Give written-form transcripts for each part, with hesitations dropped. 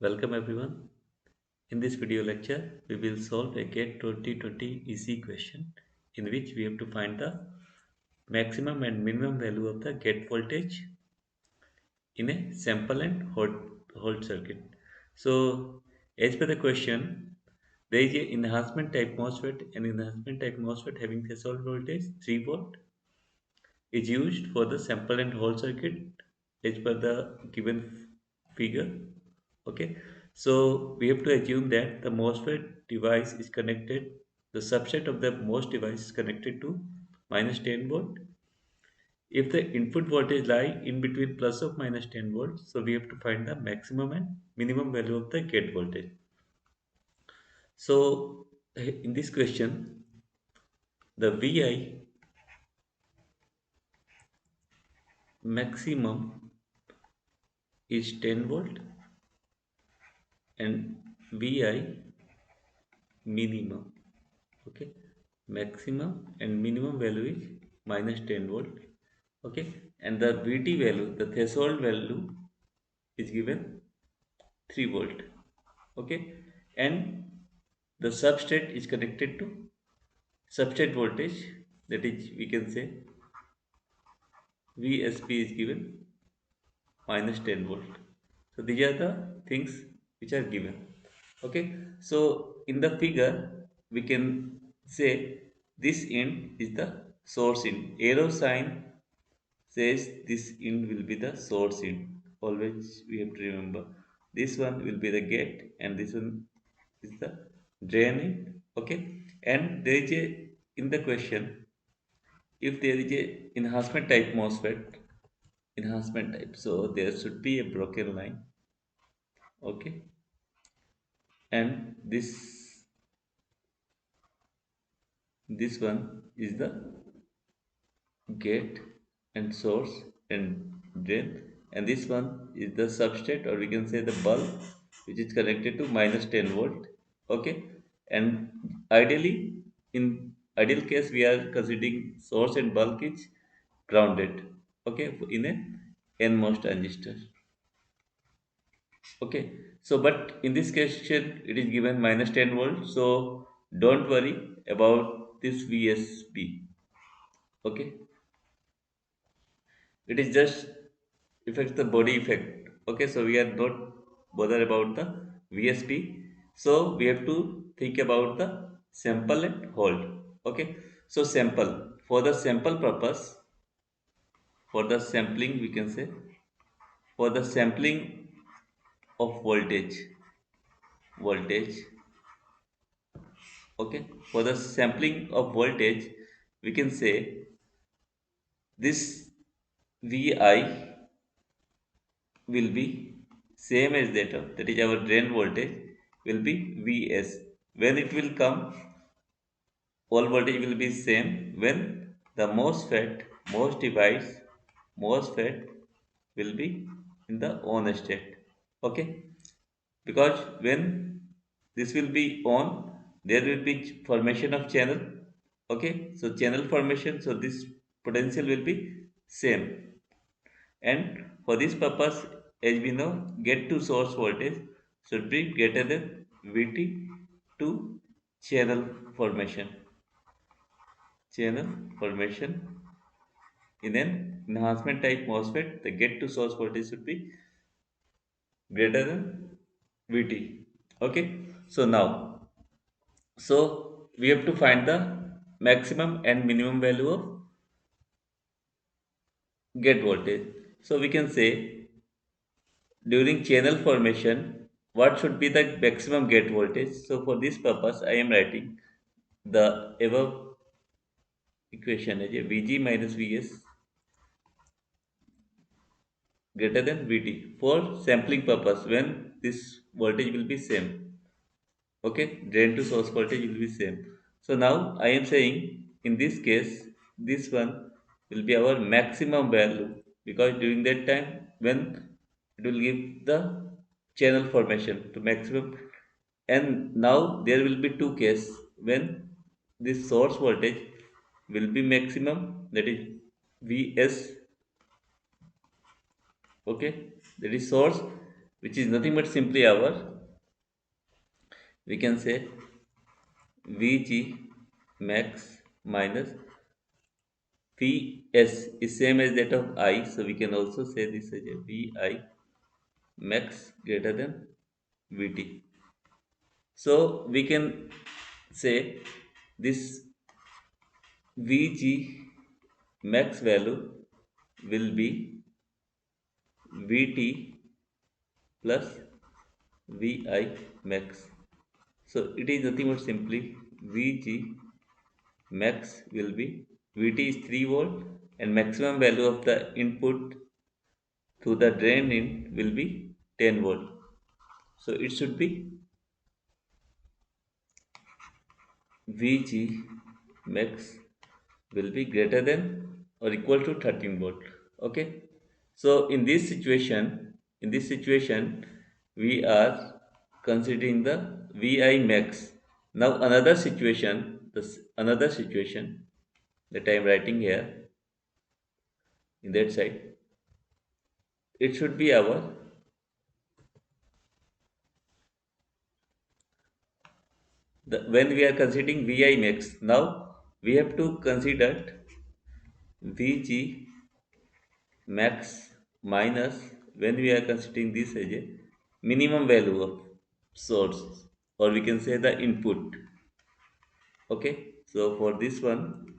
Welcome everyone. In this video lecture, we will solve a GATE 2020 EC question in which we have to find the maximum and minimum value of the gate voltage in a sample and hold circuit. So, as per the question, there is a enhancement type MOSFET. An enhancement type MOSFET having threshold voltage 3 volt is used for the sample and hold circuit as per the given figure. Okay, so we have to assume that the MOSFET device is connected, the subset of the MOS device is connected to minus 10 volt. If the input voltage lie in between plus or minus 10 volts, so we have to find the maximum and minimum value of the gate voltage. So in this question, the Vi maximum is 10 volt and Vi minimum, okay, maximum and minimum value is minus 10 volt, okay, and the Vt value, the threshold value is given 3 volt, okay, and the substrate is connected to substrate voltage, that is we can say Vsp is given minus 10 volt. So these are the things which are given. Okay, so in the figure we can say this end is the source end. Arrow sign says this end will be the source end. Always we have to remember this one will be the gate and this one is the drain end. Okay, and there is a, in the question, if there is a enhancement type MOSFET, enhancement type, so there should be a broken line. Okay, and this one is the gate and source and drain, and this one is the substrate, or we can say the bulb, which is connected to minus 10 volt. Okay, and ideally, in ideal case, we are considering source and bulb is grounded, okay, in a NMOS transistor. Okay, so but in this question it is given minus 10 volt, so don't worry about this VSB. Okay, it is just affects the body effect. Okay, so we are not bothered about the VSB, so we have to think about the sample and hold. Okay, so sample, for the sample purpose, for the sampling we can say, for the sampling of voltage, okay, for the sampling of voltage we can say this Vi will be same as that of, that is our drain voltage will be Vs. When it will come, all voltage will be same when the MOS device, MOSFET will be in the on state. Okay, because when this will be on, there will be formation of channel. Okay, so channel formation, so this potential will be same, and for this purpose, as we know, get to source voltage should be greater than Vt to channel formation. Channel formation in an enhancement type MOSFET, the get to source voltage should be greater than Vt. Okay, so now, so we have to find the maximum and minimum value of gate voltage. So we can say during channel formation, what should be the maximum gate voltage? So for this purpose, I am writing the above equation as a Vg minus Vs greater than Vt for sampling purpose when this voltage will be same. Okay, drain to source voltage will be same. So now I am saying in this case, this one will be our maximum value, because during that time when it will give the channel formation to maximum. And now there will be two cases when this source voltage will be maximum, that is Vs. Okay, that is source, which is nothing but simply our, we can say, Vg max minus Vs is same as that of I, so we can also say this as a Vi max greater than Vt. So we can say this Vg max value will be Vt plus Vi max. So it is nothing but simply Vg max will be, Vt is 3 volt and maximum value of the input to the drain in will be 10 volt. So it should be Vg max will be greater than or equal to 13 volt. Okay. So in this situation, we are considering the Vi max. Now another situation that I am writing here in that side, it should be our, when we are considering Vi max. Now we have to consider Vg max minus, when we are considering this as a minimum value of source, or we can say the input. Okay, so for this one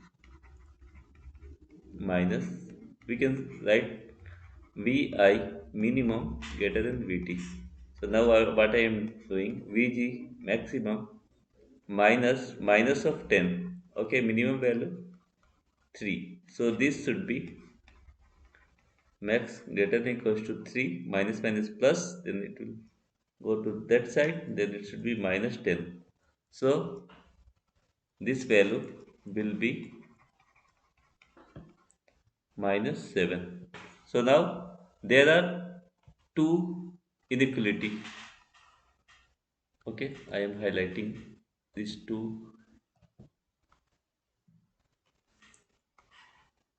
minus, we can write Vi minimum greater than Vt. So now what I am doing, Vg maximum minus of 10. Okay, minimum value 3, so this should be max greater than equals to 3, minus minus plus, then it will go to that side, then it should be minus 10. So this value will be minus 7. So now there are two inequality. Okay, I am highlighting these two.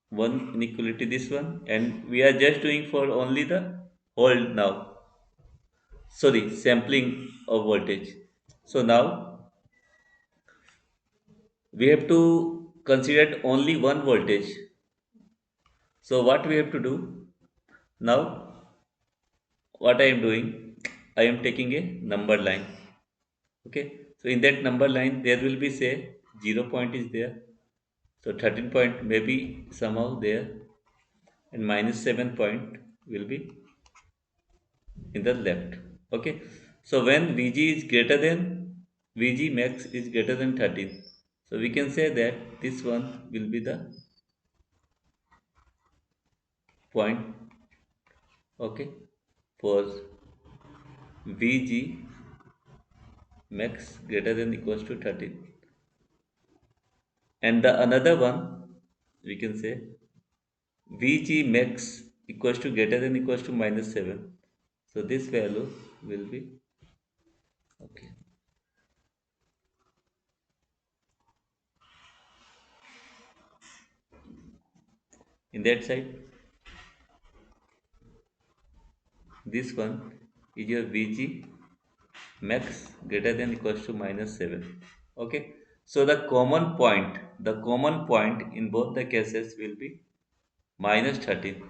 One inequality, this one, and we are just doing for only the hold now. Sorry, sampling of voltage. So now we have to consider only one voltage. So what we have to do now? What I am doing? I am taking a number line. Okay, so in that number line there will be, say, 0 point is there, so 13 point may be somehow there, and minus 7 point will be in the left. Okay, so when Vg is greater than, Vg max is greater than 13, so we can say that this one will be the point. Okay, for Vg max greater than equals to 13, and the another one, we can say Vg max equals to greater than equals to minus 7. So this value will be, okay. In that side, this one is your Vg max greater than equals to minus 7. Okay. So the common point in both the cases will be minus 13.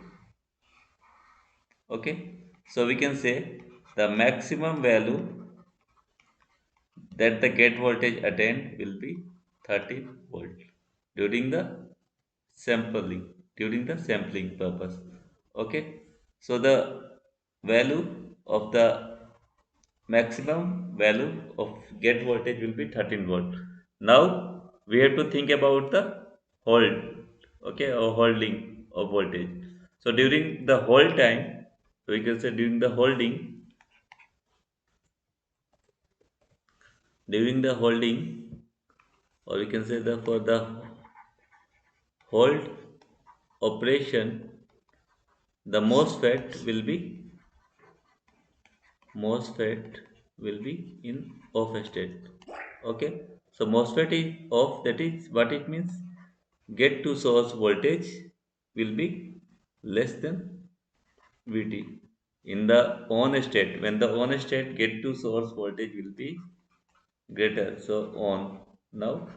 Okay. So we can say the maximum value that the gate voltage attained will be 13 volt during the sampling purpose. Okay, so the value of the maximum value of gate voltage will be 13 volt. Now we have to think about the hold, okay, or holding of voltage. So during the hold time, we can say during the holding, or we can say the for the hold operation, the MOSFET will be in off state. Okay, so MOSFET is off. That is what it means. Get to source voltage will be less than Vt. in the on state. When the on state get to source voltage will be greater, so on. Now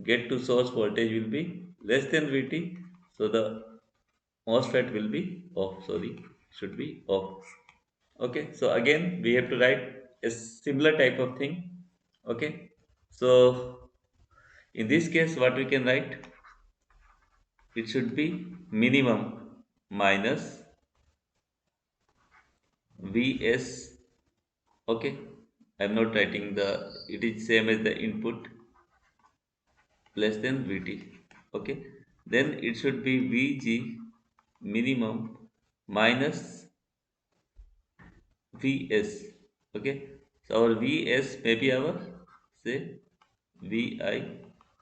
get to source voltage will be less than Vt, so the MOSFET will be off, sorry, should be off. Okay, so again we have to write a similar type of thing. Okay, so in this case what we can write, it should be minimum minus Vs. Okay, I'm not writing the, it is same as the input, less than Vt. Okay, then it should be Vg minimum minus Vs. Okay, so our Vs may be our, say, Vi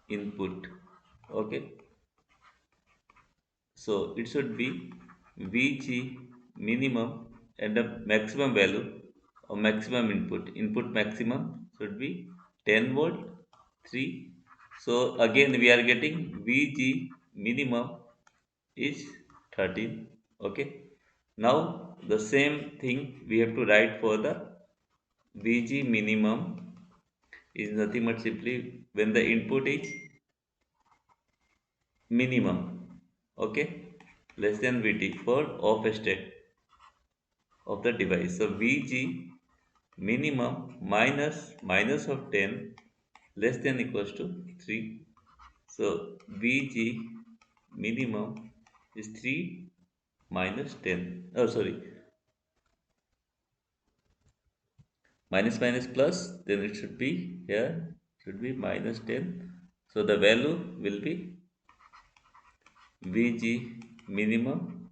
input. Okay, so it should be Vg minimum and the maximum value or maximum input maximum should be 10 volt 3. So again we are getting Vg minimum is 13. Okay, now the same thing we have to write for the Vg minimum is nothing but simply when the input is minimum. Okay, less than Vt for off state of the device. So Vg minimum minus of 10 less than equals to 3. So Vg minimum is 3 minus 10. Oh, sorry, minus minus plus, then it should be here, should be minus 10. So the value will be Vg minimum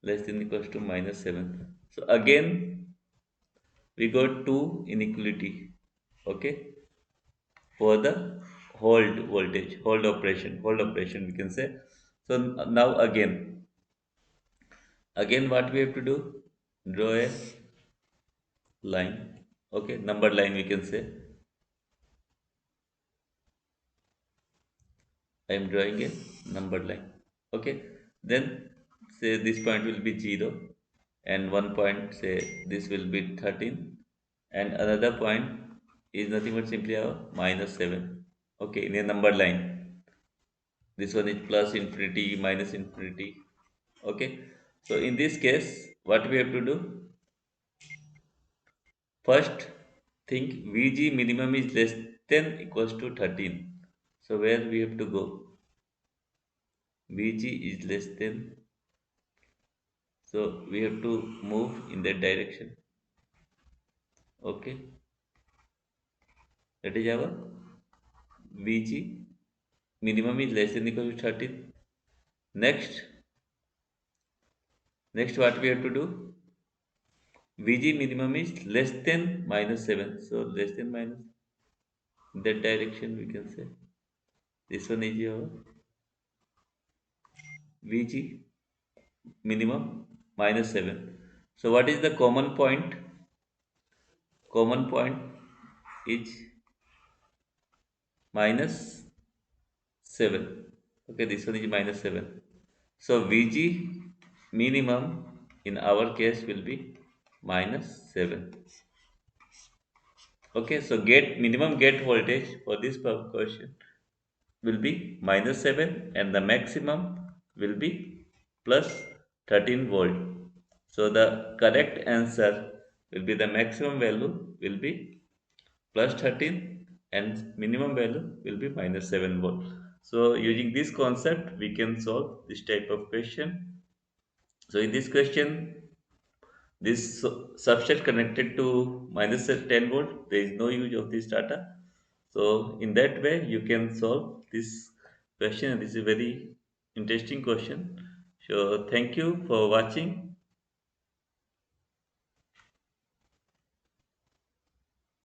less than equals to minus 7. So again we got two inequality. Okay, for the hold operation we can say. So now again what we have to do, draw a line. Okay, number line we can say. I am drawing a number line. Okay, then say this point will be 0, and one point, say this will be 13, and another point is nothing but simply our minus 7. Okay, in a number line, this one is plus infinity minus infinity. Okay, so in this case what we have to do, first think Vg minimum is less than equals to 13. So where we have to go, Vg is less than, so we have to move in that direction. Okay, that is our Vg minimum is less than equal to 13. Next what we have to do, Vg minimum is less than minus 7, so less than minus, in that direction we can say. This one is your Vg minimum minus 7. So what is the common point? Common point is minus 7. Okay, this one is minus 7. So Vg minimum in our case will be minus 7. Okay, so get minimum get voltage for this question will be minus 7, and the maximum will be plus 13 volt. So the correct answer will be, the maximum value will be plus 13 and minimum value will be minus 7 volt. So using this concept we can solve this type of question. So in this question, this substrate connected to minus 10 volt, there is no use of this data. So in that way you can solve this question, and this is a very interesting question. So thank you for watching.